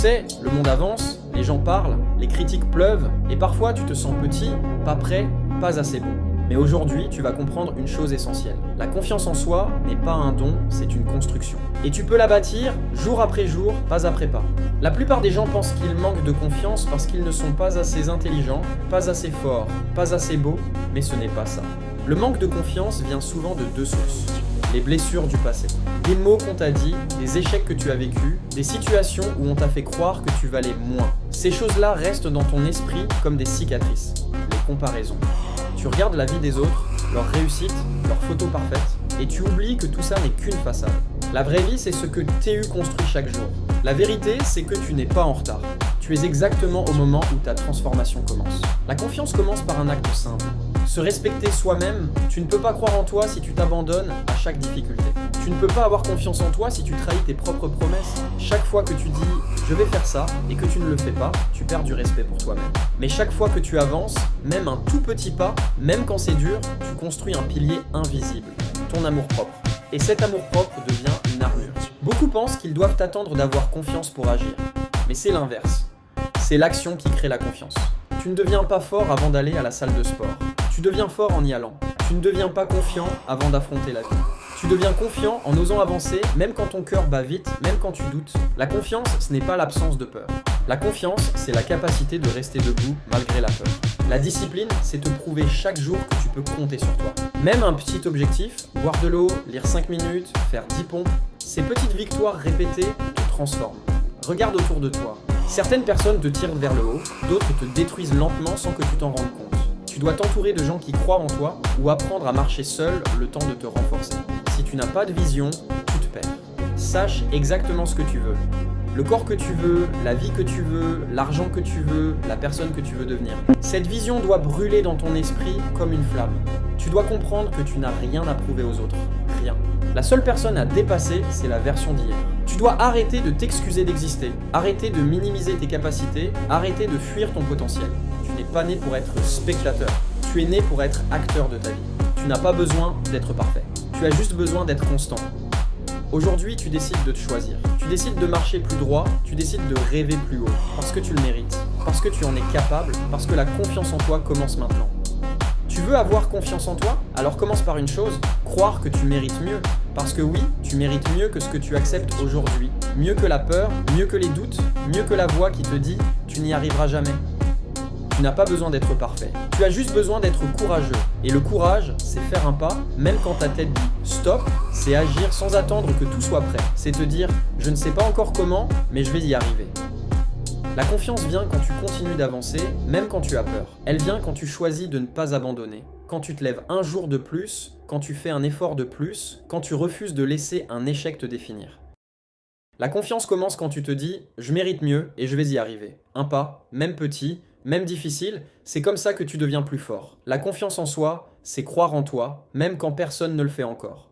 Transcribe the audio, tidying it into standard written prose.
sais, le monde avance, les gens parlent, les critiques pleuvent, et parfois tu te sens petit, pas prêt, pas assez bon. Mais aujourd'hui, tu vas comprendre une chose essentielle. La confiance en soi n'est pas un don, c'est une construction. Et tu peux la bâtir jour après jour, pas après pas. La plupart des gens pensent qu'ils manquent de confiance parce qu'ils ne sont pas assez intelligents, pas assez forts, pas assez beaux, mais ce n'est pas ça. Le manque de confiance vient souvent de deux sources. Les blessures du passé. Des mots qu'on t'a dit, des échecs que tu as vécus, des situations où on t'a fait croire que tu valais moins. Ces choses-là restent dans ton esprit comme des cicatrices. Les comparaisons. Tu regardes la vie des autres, leurs réussites, leurs photos parfaites, et tu oublies que tout ça n'est qu'une façade. La vraie vie, c'est ce que TU construit chaque jour. La vérité, c'est que tu n'es pas en retard. Tu es exactement au moment où ta transformation commence. La confiance commence par un acte simple. Se respecter soi-même, tu ne peux pas croire en toi si tu t'abandonnes à chaque difficulté. Tu ne peux pas avoir confiance en toi si tu trahis tes propres promesses. Chaque fois que tu dis « je vais faire ça » et que tu ne le fais pas, tu perds du respect pour toi-même. Mais chaque fois que tu avances, même un tout petit pas, même quand c'est dur, tu construis un pilier invisible, ton amour-propre. Et cet amour-propre devient une armure. Beaucoup pensent qu'ils doivent attendre d'avoir confiance pour agir. Mais c'est l'inverse. C'est l'action qui crée la confiance. Tu ne deviens pas fort avant d'aller à la salle de sport. Tu deviens fort en y allant. Tu ne deviens pas confiant avant d'affronter la vie. Tu deviens confiant en osant avancer, même quand ton cœur bat vite, même quand tu doutes. La confiance, ce n'est pas l'absence de peur. La confiance, c'est la capacité de rester debout malgré la peur. La discipline, c'est te prouver chaque jour que tu peux compter sur toi. Même un petit objectif, boire de l'eau, lire 5 minutes, faire 10 pompes, ces petites victoires répétées te transforment. Regarde autour de toi. Certaines personnes te tirent vers le haut, d'autres te détruisent lentement sans que tu t'en rendes compte. Tu dois t'entourer de gens qui croient en toi ou apprendre à marcher seul le temps de te renforcer. Si tu n'as pas de vision, tu te perds. Sache exactement ce que tu veux. Le corps que tu veux, la vie que tu veux, l'argent que tu veux, la personne que tu veux devenir. Cette vision doit brûler dans ton esprit comme une flamme. Tu dois comprendre que tu n'as rien à prouver aux autres. Rien. La seule personne à dépasser, c'est la version d'hier. Tu dois arrêter de t'excuser d'exister, arrêter de minimiser tes capacités, arrêter de fuir ton potentiel. Tu n'es pas né pour être spectateur, tu es né pour être acteur de ta vie. Tu n'as pas besoin d'être parfait, tu as juste besoin d'être constant. Aujourd'hui, tu décides de te choisir, tu décides de marcher plus droit, tu décides de rêver plus haut, parce que tu le mérites, parce que tu en es capable, parce que la confiance en toi commence maintenant. Tu veux avoir confiance en toi? Alors commence par une chose, croire que tu mérites mieux. Parce que oui, tu mérites mieux que ce que tu acceptes aujourd'hui. Mieux que la peur, mieux que les doutes, mieux que la voix qui te dit « tu n'y arriveras jamais ». Tu n'as pas besoin d'être parfait. Tu as juste besoin d'être courageux. Et le courage, c'est faire un pas, même quand ta tête dit « stop », c'est agir sans attendre que tout soit prêt. C'est te dire « je ne sais pas encore comment, mais je vais y arriver ». La confiance vient quand tu continues d'avancer, même quand tu as peur. Elle vient quand tu choisis de ne pas abandonner. Quand tu te lèves un jour de plus, quand tu fais un effort de plus, quand tu refuses de laisser un échec te définir. La confiance commence quand tu te dis « je mérite mieux et je vais y arriver ». Un pas, même petit, même difficile, c'est comme ça que tu deviens plus fort. La confiance en soi, c'est croire en toi, même quand personne ne le fait encore.